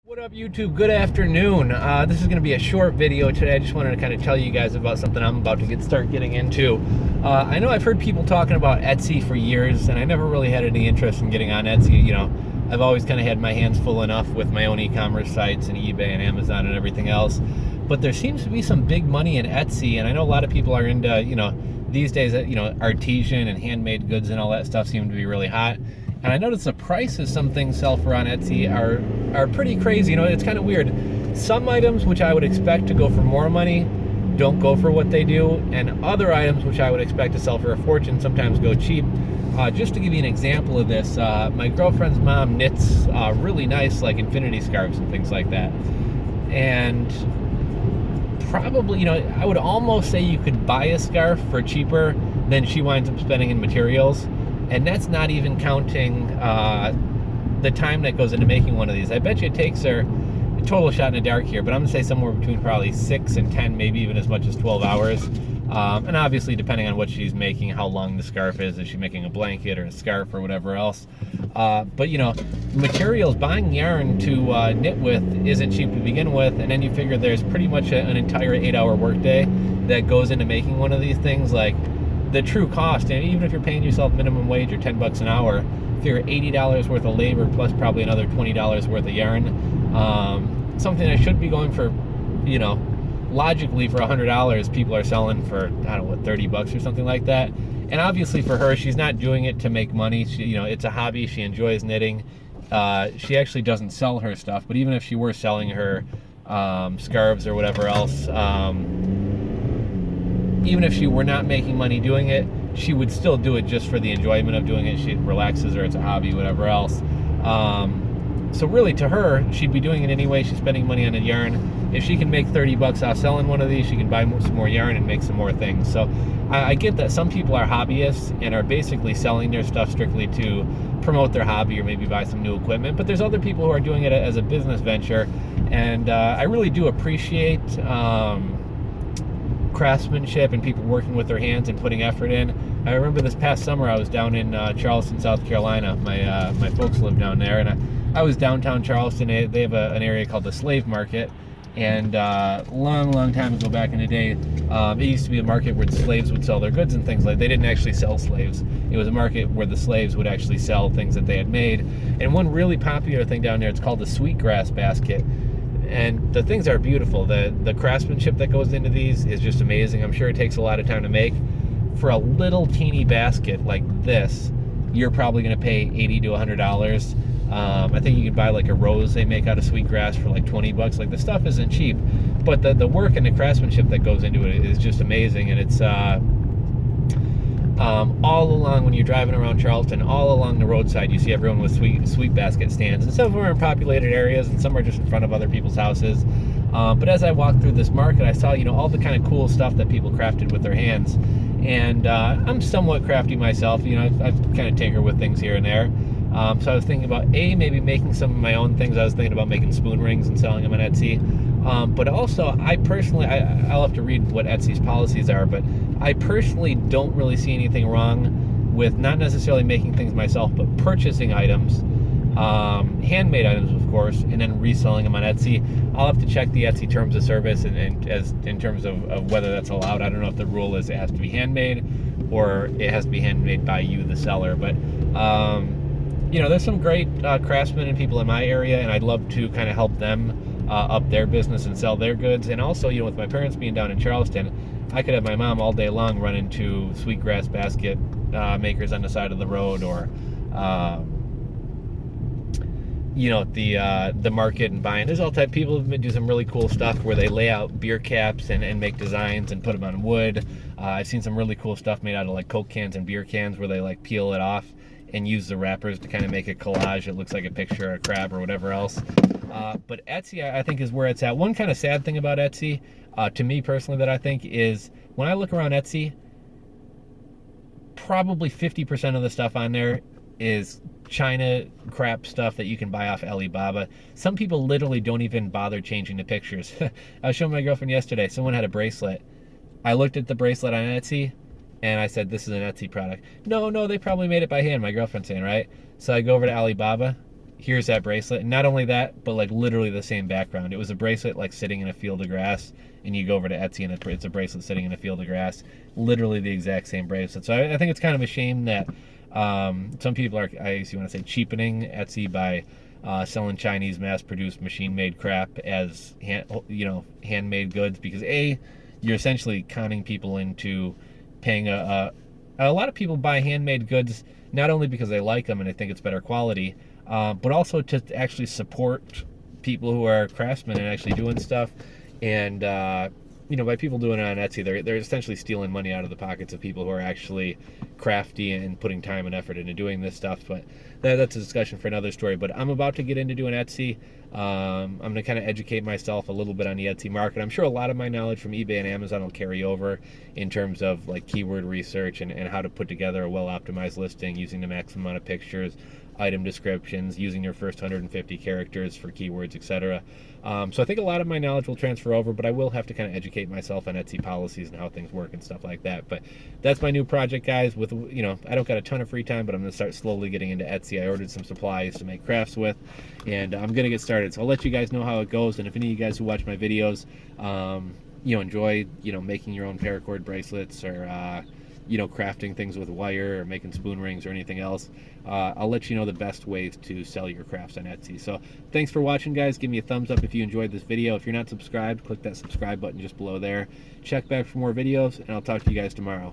What up, YouTube? Good afternoon. This is going to be a short video today. I just wanted to kind of tell you guys about something I'm about to start getting into. I know I've heard people talking about Etsy for years, and I never really had any interest in getting on Etsy. You know, I've always kind of had my hands full enough with my own e-commerce sites and eBay and Amazon and everything else. But there seems to be some big money in Etsy, and I know a lot of people are into, these days, artisan and handmade goods and all that stuff seem to be really hot. And I noticed the prices some things sell for on Etsy are pretty crazy. It's kind of weird. Some items which I would expect to go for more money don't go for what they do, and other items which I would expect to sell for a fortune sometimes go cheap. Just to give you an example of this, my girlfriend's mom knits really nice like infinity scarves and things like that. And probably, I would almost say you could buy a scarf for cheaper than she winds up spending in materials. And that's not even counting the time that goes into making one of these. I bet you it takes her, a total shot in the dark here, but I'm gonna say somewhere between probably 6 and 10, maybe even as much as 12 hours. And obviously depending on what she's making, how long the scarf is she making a blanket or a scarf or whatever else. But materials, buying yarn to knit with isn't cheap to begin with, and then you figure there's pretty much an entire 8-hour workday that goes into making one of these things. Like, the true cost, and even if you're paying yourself minimum wage or 10 bucks an hour, figure $80 worth of labor plus probably another $20 worth of yarn. Something that should be going for, logically for $100, people are selling for, I don't know, 30 bucks or something like that. And obviously for her, she's not doing it to make money. She, it's a hobby. She enjoys knitting. She actually doesn't sell her stuff, but even if she were selling her scarves or whatever else, even if she were not making money doing it, she would still do it just for the enjoyment of doing it. She relaxes her, it's a hobby, whatever else. So really to her, she'd be doing it anyway. She's spending money on a yarn. If she can make 30 bucks off selling one of these, she can buy some more yarn and make some more things. So I get that some people are hobbyists and are basically selling their stuff strictly to promote their hobby or maybe buy some new equipment. But there's other people who are doing it as a business venture. And I really do appreciate craftsmanship and people working with their hands and putting effort in. I remember this past summer I was down in Charleston, South Carolina. My folks live down there, and I was downtown Charleston. They have an area called the Slave Market, and long time ago back in the day, it used to be a market where slaves would sell their goods and things like that. They didn't actually sell slaves. It was a market where the slaves would actually sell things that they had made. And one really popular thing down there, it's called the sweetgrass basket. And the things are beautiful. The craftsmanship that goes into these is just amazing. I'm sure it takes a lot of time to make. For a little teeny basket like this, you're probably going to pay $80 to $100. I think you can buy like a rose they make out of sweetgrass for like 20 bucks. Like, the stuff isn't cheap, but the work and the craftsmanship that goes into it is just amazing. And it's all along, when you're driving around Charleston, all along the roadside, you see everyone with sweet basket stands. And some of them are in populated areas, and some are just in front of other people's houses. But as I walked through this market, I saw, all the kind of cool stuff that people crafted with their hands. And I'm somewhat crafty myself. I've kind of tinkered with things here and there. So I was thinking about, maybe making some of my own things. I was thinking about making spoon rings and selling them on Etsy. But also, I personally, I'll have to read what Etsy's policies are, but I personally don't really see anything wrong with not necessarily making things myself, but purchasing items, handmade items, of course, and then reselling them on Etsy. I'll have to check the Etsy terms of service and as in terms of whether that's allowed. I don't know if the rule is it has to be handmade or it has to be handmade by you, the seller. But there's some great craftsmen and people in my area, and I'd love to kind of help them up their business and sell their goods. And also, with my parents being down in Charleston, I could have my mom all day long run into sweetgrass basket makers on the side of the road, or the market, and buying. There's all type of people who do some really cool stuff where they lay out beer caps and make designs and put them on wood. I've seen some really cool stuff made out of like Coke cans and beer cans where they like peel it off and use the wrappers to kind of make a collage. It looks like a picture of a crab or whatever else. But Etsy, I think, is where it's at. One kind of sad thing about Etsy, to me personally, that I think is, when I look around Etsy, probably 50% of the stuff on there is China crap stuff that you can buy off Alibaba. Some people literally don't even bother changing the pictures. I was showing my girlfriend yesterday, someone had a bracelet. I looked at the bracelet on Etsy, and I said, this is an Etsy product. No, they probably made it by hand, my girlfriend's saying, right? So I go over to Alibaba, here's that bracelet. And not only that, but like literally the same background. It was a bracelet like sitting in a field of grass, and you go over to Etsy and it's a bracelet sitting in a field of grass. Literally the exact same bracelet. So I think it's kind of a shame that some people are, I guess you want to say, cheapening Etsy by selling Chinese mass-produced machine-made crap as handmade goods, because you're essentially conning people into paying a lot of people buy handmade goods not only because they like them and they think it's better quality, but also to actually support people who are craftsmen and actually doing stuff. And by people doing it on Etsy, they're essentially stealing money out of the pockets of people who are actually crafty and putting time and effort into doing this stuff. But that's a discussion for another story. But I'm about to get into doing Etsy. I'm going to kind of educate myself a little bit on the Etsy market. I'm sure a lot of my knowledge from eBay and Amazon will carry over in terms of like keyword research and how to put together a well-optimized listing using the maximum amount of pictures, item descriptions, using your first 150 characters for keywords, etc. So I think a lot of my knowledge will transfer over, but I will have to kind of educate myself on Etsy policies and how things work and stuff like that. But that's my new project, guys. With I don't got a ton of free time, but I'm going to start slowly getting into Etsy. I ordered some supplies to make crafts with, and I'm going to get started. So I'll let you guys know how it goes. And if any of you guys who watch my videos, enjoy, making your own paracord bracelets or crafting things with wire or making spoon rings or anything else, I'll let you know the best ways to sell your crafts on Etsy. So thanks for watching, guys. Give me a thumbs up if you enjoyed this video. If you're not subscribed, click that subscribe button just below there. Check back for more videos, and I'll talk to you guys tomorrow.